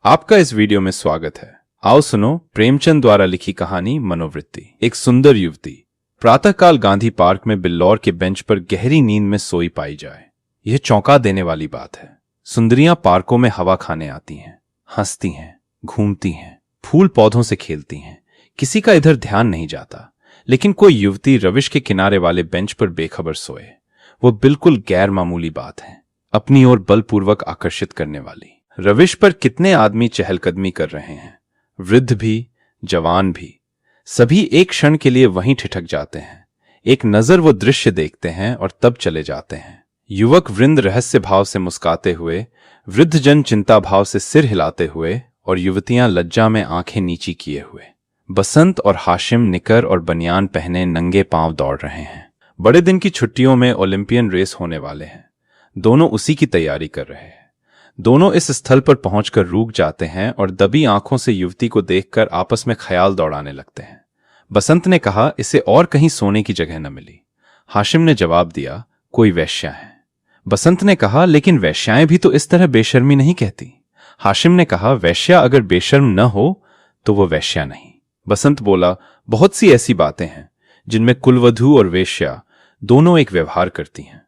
आपका इस वीडियो में स्वागत है। आओ सुनो प्रेमचंद द्वारा लिखी कहानी मनोवृत्ति। एक सुंदर युवती प्रातःकाल गांधी पार्क में बिल्लौर के बेंच पर गहरी नींद में सोई पाई जाए। यह चौंका देने वाली बात है। सुंदरियां पार्कों में हवा खाने आती हैं, हंसती हैं, घूमती हैं, फूल पौधों से खेलती हैं, किसी का इधर ध्यान नहीं जाता। लेकिन कोई युवती रविश के किनारे वाले बेंच पर बेखबर सोए, वो बिल्कुल गैर मामूली बात है, अपनी ओर बलपूर्वक आकर्षित करने वाली। रविश पर कितने आदमी चहलकदमी कर रहे हैं, वृद्ध भी, जवान भी, सभी एक क्षण के लिए वहीं ठिठक जाते हैं। एक नजर वो दृश्य देखते हैं और तब चले जाते हैं। युवक वृंद रहस्य भाव से मुस्काते हुए, वृद्धजन चिंता भाव से सिर हिलाते हुए और युवतियां लज्जा में आंखें नीची किए हुए। बसंत और हाशिम निकर और बनियान पहने नंगे पांव दौड़ रहे हैं। बड़े दिन की छुट्टियों में ओलंपियन रेस होने वाले हैं। दोनों उसी की तैयारी कर रहे हैं। दोनों इस स्थल पर पहुंचकर रुक जाते हैं और दबी आंखों से युवती को देखकर आपस में ख्याल दौड़ाने लगते हैं। बसंत ने कहा, इसे और कहीं सोने की जगह न मिली। हाशिम ने जवाब दिया, कोई वेश्या है। बसंत ने कहा, लेकिन वेश्याएं भी तो इस तरह बेशर्मी नहीं कहती। हाशिम ने कहा, वेश्या अगर बेशर्म न हो तो वो वेश्या नहीं। बसंत बोला, बहुत सी ऐसी बातें हैं जिनमें कुलवधू और वेश्या दोनों एक व्यवहार करती हैं।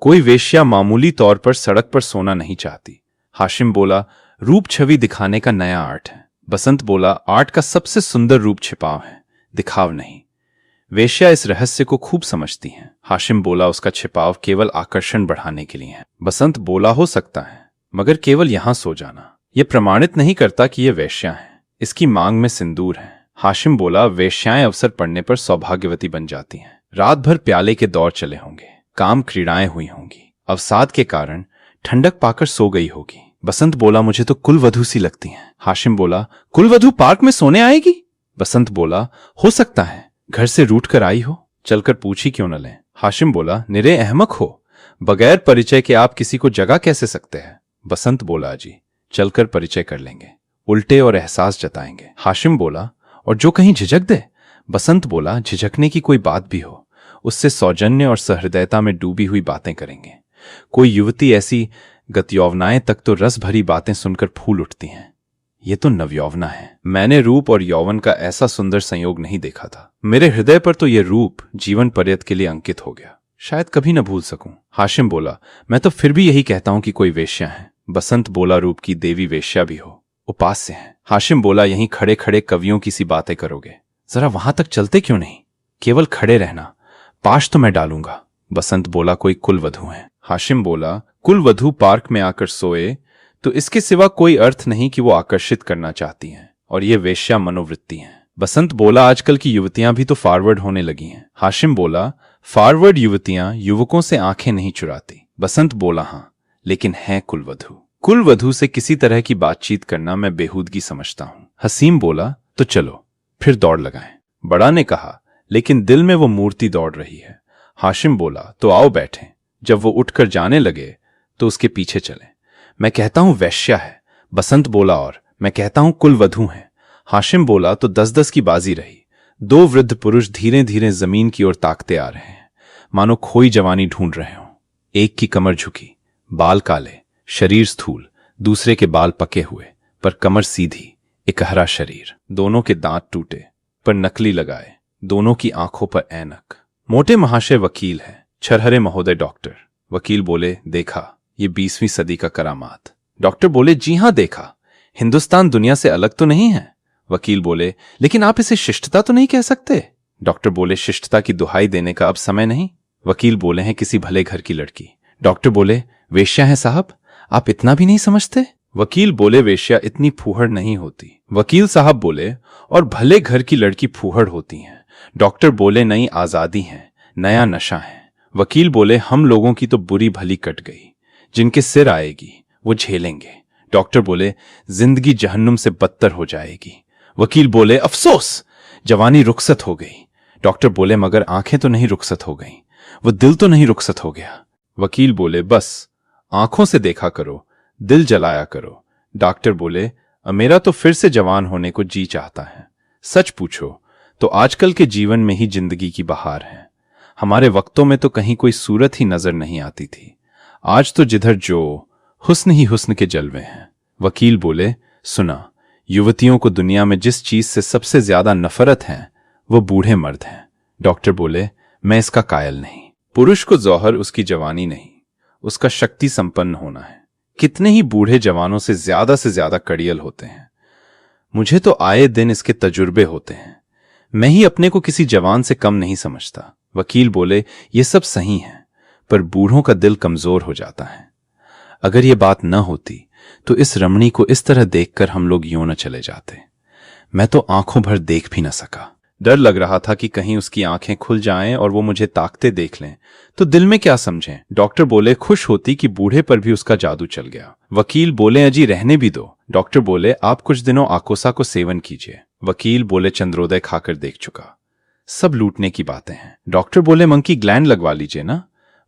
कोई वेश्या मामूली तौर पर सड़क पर सोना नहीं चाहती। हाशिम बोला, रूप छवि दिखाने का नया आर्ट है। बसंत बोला, आर्ट का सबसे सुंदर रूप छिपाव है, दिखाव नहीं। वेश्या इस रहस्य को खूब समझती हैं। हाशिम बोला, उसका छिपाव केवल आकर्षण बढ़ाने के लिए है। बसंत बोला, हो सकता है, मगर केवल यहां सो जाना यह प्रमाणित नहीं करता कि यह वेश्या है। इसकी मांग में सिंदूर है। हाशिम बोला, वेश्याएं अवसर पड़ने पर सौभाग्यवती बन जाती हैं। रात भर प्याले के दौर चले होंगे, काम क्रीड़ाएं हुई होंगी, अवसाद के कारण ठंडक पाकर सो गई होगी। बसंत बोला, मुझे तो कुलवधू सी लगती हैं। हाशिम बोला, कुलवधू पार्क में सोने आएगी? बसंत बोला, हो सकता है, घर से रूठ कर आई हो, चलकर पूछी क्यों न लें। हाशिम बोला, निरे अहमक हो, बगैर परिचय के आप किसी को जगा कैसे सकते हैं? बसंत बोला, जी चलकर परिचय कर लेंगे, उल्टे और एहसास जताएंगे। हाशिम बोला, और जो कहीं झिझक दे? बसंत बोला, झिझकने की कोई बात भी हो, उससे सौजन्य और सहृदयता में डूबी हुई बातें करेंगे। कोई युवती ऐसी गतयौवनाएं तक तो रस भरी बातें सुनकर फूल उठती हैं। ये तो नवयौवना है। मैंने रूप और यौवन का ऐसा सुंदर संयोग नहीं देखा था। मेरे हृदय पर तो ये रूप जीवन पर्यंत के लिए अंकित हो गया, शायद कभी न भूल सकूं। हाशिम बोला, मैं तो फिर भी यही कहता हूं कि कोई वेश्या है। बसंत बोला, रूप की देवी वेश्या भी हो, उपास्य है। हाशिम बोला, यहीं खड़े खड़े कवियों की सी बातें करोगे, जरा वहां तक चलते क्यों नहीं? केवल खड़े रहना, पाश तो मैं डालूंगा। बसंत बोला, कोई कुलवधू है। हाशिम बोला, कुलवधू पार्क में आकर सोए तो इसके सिवा कोई अर्थ नहीं कि वो आकर्षित करना चाहती हैं, और ये वेश्या मनोवृत्ति है। बसंत बोला, आजकल की युवतियां भी तो फॉरवर्ड होने लगी हैं। हाशिम बोला, फॉरवर्ड युवतियां युवकों से आंखें नहीं चुराती। बसंत बोला, हां, लेकिन है कुलवधू। कुलवधू से किसी तरह की बातचीत करना मैं बेहूदगी समझता हूं। हसीम बोला, तो चलो फिर दौड़ लगाएं। बड़ा ने कहा, लेकिन दिल में वो मूर्ति दौड़ रही है। हाशिम बोला, तो आओ बैठें। जब वो उठकर जाने लगे तो उसके पीछे चले। मैं कहता हूं वेश्या है। बसंत बोला, और मैं कहता हूं कुलवधू है। हाशिम बोला, तो 10-10 की बाजी रही। दो वृद्ध पुरुष धीरे धीरे जमीन की ओर ताकते आ रहे हैं, मानो खोई जवानी ढूंढ रहे हों। एक की कमर झुकी, बाल काले, शरीर स्थूल, दूसरे के बाल पके हुए पर कमर सीधी, इकहरा शरीर। दोनों के दांत टूटे पर नकली लगाए, दोनों की आंखों पर ऐनक। मोटे महाशय वकील हैं, छरहरे महोदय डॉक्टर। वकील बोले, देखा, ये 20वीं सदी का करामात। डॉक्टर बोले, जी हां देखा, हिंदुस्तान दुनिया से अलग तो नहीं है। वकील बोले, लेकिन आप इसे शिष्टता तो नहीं कह सकते। डॉक्टर बोले, शिष्टता की दुहाई देने का अब समय नहीं। वकील बोले, हैं किसी भले घर की लड़की। डॉक्टर बोले, वेश्या है साहब, आप इतना भी नहीं समझते? वकील बोले, वेश्या इतनी फूहड़ नहीं होती। वकील साहब बोले, और भले घर की लड़की फूहड़ होती हैं। डॉक्टर बोले, नई आजादी है, नया नशा है। वकील बोले, हम लोगों की तो बुरी भली कट गई, जिनके सिर आएगी वो झेलेंगे। डॉक्टर बोले, जिंदगी जहन्नुम से बदतर हो जाएगी। वकील बोले, अफसोस, जवानी रुखसत हो गई। डॉक्टर बोले, मगर आंखें तो नहीं रुखसत हो गई, वो दिल तो नहीं रुखसत हो गया। वकील बोले, बस आंखों से देखा करो, दिल जलाया करो। डॉक्टर बोले, मेरा तो फिर से जवान होने को जी चाहता है। सच पूछो तो आजकल के जीवन में ही जिंदगी की बहार है। हमारे वक्तों में तो कहीं कोई सूरत ही नजर नहीं आती थी। आज तो जिधर जो हुस्न ही हुस्न के जलवे हैं। वकील बोले, सुना, युवतियों को दुनिया में जिस चीज से सबसे ज्यादा नफरत है वो बूढ़े मर्द हैं। डॉक्टर बोले, मैं इसका कायल नहीं। पुरुष को जौहर उसकी जवानी नहीं, उसका शक्ति संपन्न होना है। कितने ही बूढ़े जवानों से ज्यादा कड़ियल होते हैं। मुझे तो आए दिन इसके तजुर्बे होते हैं। मैं ही अपने को किसी जवान से कम नहीं समझता। वकील बोले, ये सब सही है, पर बूढ़ों का दिल कमजोर हो जाता है। अगर ये बात न होती तो इस रमणी को इस तरह देखकर हम लोग यूं न चले जाते। मैं तो आंखों भर देख भी न सका। डर लग रहा था कि कहीं उसकी आंखें खुल जाएं और वो मुझे ताकते देख लें तो दिल में क्या समझें। डॉक्टर बोले, खुश होती कि बूढ़े पर भी उसका जादू चल गया। वकील बोले, अजी रहने भी दो। डॉक्टर बोले, आप कुछ दिनों आकोसा को सेवन कीजिए। वकील बोले, चंद्रोदय खाकर देख चुका, सब लूटने की बातें हैं। डॉक्टर बोले, मंकी ग्लैंड लगवा लीजिए ना।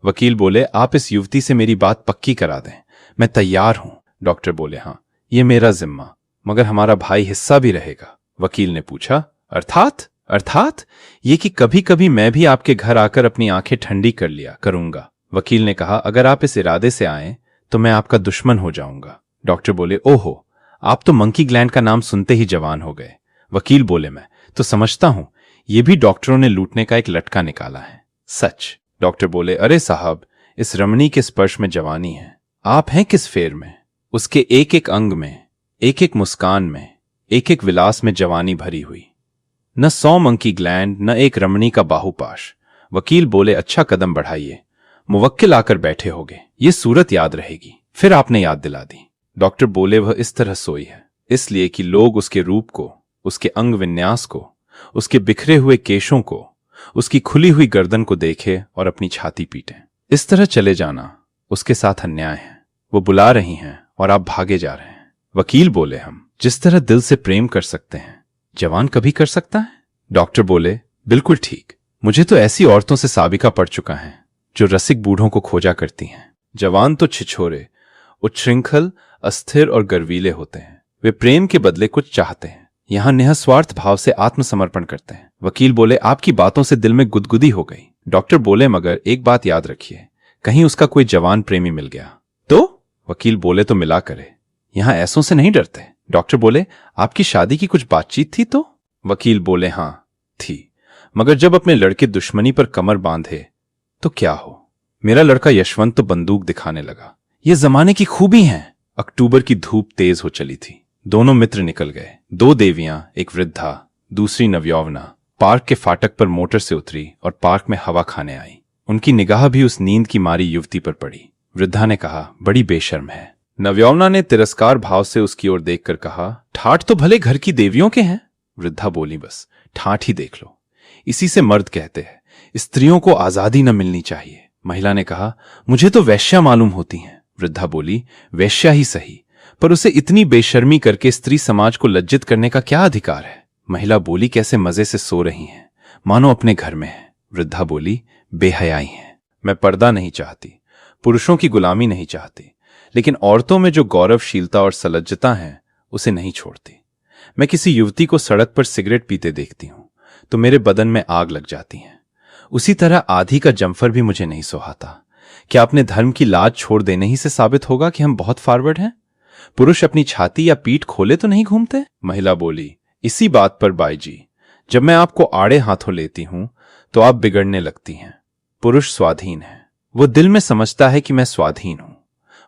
वकील बोले, आप इस युवती से मेरी बात पक्की करा दें, मैं तैयार हूं। डॉक्टर बोले, हाँ, ये मेरा जिम्मा, मगर हमारा भाई हिस्सा भी रहेगा। वकील ने पूछा, अर्थात ये कि कभी कभी मैं भी आपके घर आकर अपनी आंखें ठंडी कर लिया करूंगा। वकील ने कहा, अगर आप इस इरादे से आए तो मैं आपका दुश्मन हो जाऊंगा। डॉक्टर बोले, ओहो, आप तो मंकी ग्लैंड का नाम सुनते ही जवान हो गए। वकील बोले, मैं तो समझता हूं ये भी डॉक्टरों ने लूटने का एक लटका निकाला है। सच? डॉक्टर बोले, अरे साहब, इस रमणी के स्पर्श में जवानी है। आप हैं किस फेर में? उसके एक एक अंग में, एक एक मुस्कान में, एक एक विलास में जवानी भरी हुई। न 100 मंकी ग्लैंड, न एक रमणी का बाहुपाश। वकील बोले, अच्छा कदम बढ़ाइए, मुवक्किल आकर बैठे होगे, ये सूरत याद रहेगी। फिर आपने याद दिला दी। डॉक्टर बोले, वह इस तरह सोई है इसलिए कि लोग उसके रूप को, उसके अंग विन्यास को, उसके बिखरे हुए केशों को, उसकी खुली हुई गर्दन को देखे और अपनी छाती पीटें। इस तरह चले जाना उसके साथ अन्याय है। वो बुला रही हैं और आप भागे जा रहे हैं। वकील बोले, हम जिस तरह दिल से प्रेम कर सकते हैं, जवान कभी कर सकता है? डॉक्टर बोले, बिल्कुल ठीक। मुझे तो ऐसी औरतों से साबिका पड़ चुका है जो रसिक बूढ़ों को खोजा करती हैं। जवान तो छिछोरे, उच्छृंखल, अस्थिर और गर्वीले होते हैं। वे प्रेम के बदले कुछ चाहते हैं, यहां निःस्वार्थ भाव से आत्मसमर्पण करते हैं। वकील बोले, आपकी बातों से दिल में गुदगुदी हो गई। डॉक्टर बोले, मगर एक बात याद रखिए, कहीं उसका कोई जवान प्रेमी मिल गया तो? वकील बोले, तो मिला करे, यहां ऐसों से नहीं डरते। डॉक्टर बोले, आपकी शादी की कुछ बातचीत थी तो? वकील बोले, हां थी, मगर जब अपने लड़के दुश्मनी पर कमर बांधे तो क्या हो। मेरा लड़का यशवंत तो बंदूक दिखाने लगा। ये जमाने की खूबी है। अक्टूबर की धूप तेज हो चली थी। दोनों मित्र निकल गए। 2 देवियां, एक वृद्धा, दूसरी नवयौवना, पार्क के फाटक पर मोटर से उतरी और पार्क में हवा खाने आई। उनकी निगाह भी उस नींद की मारी युवती पर पड़ी। वृद्धा ने कहा, बड़ी बेशर्म है। नवयौवना ने तिरस्कार भाव से उसकी ओर देखकर कहा, ठाठ तो भले घर की देवियों के हैं। वृद्धा बोली, बस ठाठ ही देख लो, इसी से मर्द कहते हैं। स्त्रियों को आजादी न मिलनी चाहिए। महिला ने कहा, मुझे तो वैश्या मालूम होती हैं। वृद्धा बोली, वैश्या ही सही, पर उसे इतनी बेशर्मी करके स्त्री समाज को लज्जित करने का क्या अधिकार है? महिला बोली, कैसे मजे से सो रही हैं, मानो अपने घर में है। वृद्धा बोली, बेहयाई हैं। मैं पर्दा नहीं चाहती, पुरुषों की गुलामी नहीं चाहती, लेकिन औरतों में जो गौरवशीलता और सलज्जता है उसे नहीं छोड़ती। मैं किसी युवती को सड़क पर सिगरेट पीते देखती हूं तो मेरे बदन में आग लग जाती है। उसी तरह आधी का जम्फर भी मुझे नहीं सोहाता। क्या अपने धर्म की लाज छोड़ देने ही से साबित होगा कि हम बहुत फॉरवर्ड हैं? पुरुष अपनी छाती या पीठ खोले तो नहीं घूमते? महिला बोली, इसी बात पर बाई जी, जब मैं आपको आड़े हाथों लेती हूं तो आप बिगड़ने लगती हैं। पुरुष स्वाधीन है, वो दिल में समझता है कि मैं स्वाधीन हूं।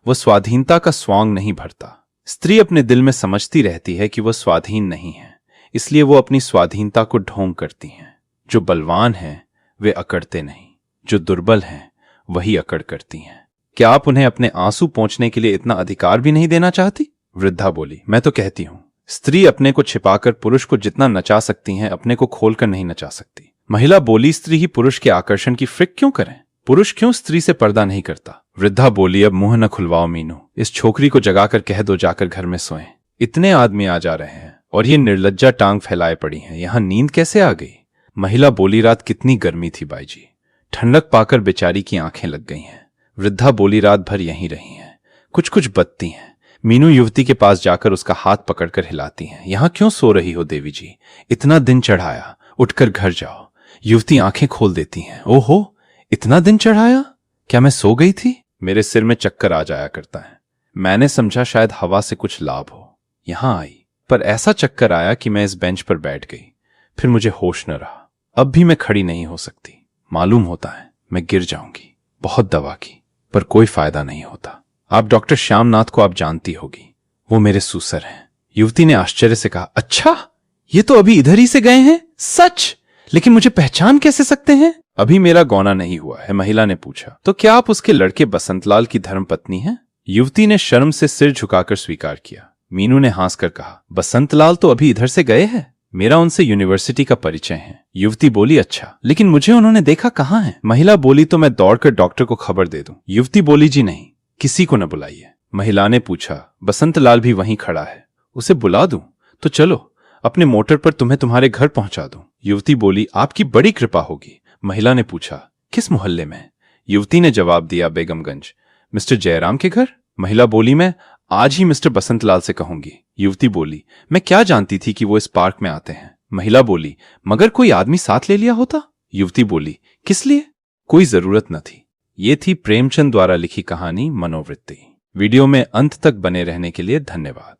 वो स्वाधीनता का स्वांग नहीं भरता। स्त्री अपने दिल में समझती रहती है कि वो स्वाधीन नहीं है, इसलिए वो अपनी स्वाधीनता को ढोंग करती हैं। जो बलवान हैं वे अकड़ते नहीं, जो दुर्बल हैं वही अकड़ करती हैं। क्या आप उन्हें अपने आंसू पोंछने के लिए इतना अधिकार भी नहीं देना चाहती? वृद्धा बोली, मैं तो कहती हूं, स्त्री अपने को छिपाकर पुरुष को जितना नचा सकती हैं, अपने को खोलकर नहीं नचा सकती। महिला बोली, स्त्री ही पुरुष के आकर्षण की फ्रिक क्यों करें? पुरुष क्यों स्त्री से पर्दा नहीं करता? वृद्धा बोली, अब मुंह न खुलवाओ मीनू, इस छोकरी को जगाकर कह दो जाकर घर में सोएं। इतने आदमी आ जा रहे हैं और ये निर्लज्जा टांग फैलाए पड़ी हैं, यहां नींद कैसे आ गई? महिला बोली, रात कितनी गर्मी थी बाई जी, ठंडक पाकर बेचारी की आंखें लग गई हैं। वृद्धा बोली, रात भर यहीं रही हैं, कुछ कुछ बत्ती हैं। मीनू युवती के पास जाकर उसका हाथ पकड़कर हिलाती हैं। यहां क्यों सो रही हो देवी जी, इतना दिन चढ़ाया, उठकर घर जाओ। युवती आंखें खोल देती हैं। ओहो, इतना दिन चढ़ाया, क्या मैं सो गई थी? मेरे सिर में चक्कर आ जाया करता है। मैंने समझा शायद हवा से कुछ लाभ हो। यहां आई, पर ऐसा चक्कर आया कि मैं इस बेंच पर बैठ गई। फिर मुझे होश न रहा। अब भी मैं खड़ी नहीं हो सकती। मालूम होता है मैं गिर जाऊंगी। बहुत दवा की, पर कोई फायदा नहीं होता। आप डॉक्टर श्यामनाथ को आप जानती होगी, वो मेरे सूसर हैं। युवती ने आश्चर्य से कहा, अच्छा, ये तो अभी इधर ही से गए हैं? सच? लेकिन मुझे पहचान कैसे सकते हैं? अभी मेरा गौना नहीं हुआ है, महिला ने पूछा। तो क्या आप उसके लड़के बसंतलाल की धर्मपत्नी हैं? युवती ने शर्म से सिर झुकाकर स्वीकार किया। मीनू ने हंसकर कहा, बसंतलाल तो अभी इधर से गए हैं। मेरा उनसे यूनिवर्सिटी का परिचय है। युवती बोली, अच्छा, लेकिन मुझे उन्होंने देखा कहाँ है? महिला बोली, तो मैं दौड़कर डॉक्टर को खबर दे दूं। युवती बोली, जी नहीं, किसी को न बुलाइए। महिला ने पूछा, बसंतलाल भी वहीं खड़ा है, उसे बुला दूं? तो चलो, अपने मोटर पर तुम्हें तुम्हारे घर पहुंचा दूं। युवती बोली, आपकी बड़ी कृपा होगी। महिला ने पूछा, किस मोहल्ले में? युवती ने जवाब दिया, बेगमगंज। मिस्टर जयराम के घर? महिला बोली, मैं आज ही मिस्टर बसंतलाल से कहूंगी। युवती बोली, मैं क्या जानती थी कि वो इस पार्क में आते हैं। महिला बोली, मगर कोई आदमी साथ ले लिया होता? युवती बोली, किस लिए? कोई जरूरत न थी। ये थी प्रेमचंद द्वारा लिखी कहानी मनोवृत्ति। वीडियो में अंत तक बने रहने के लिए धन्यवाद।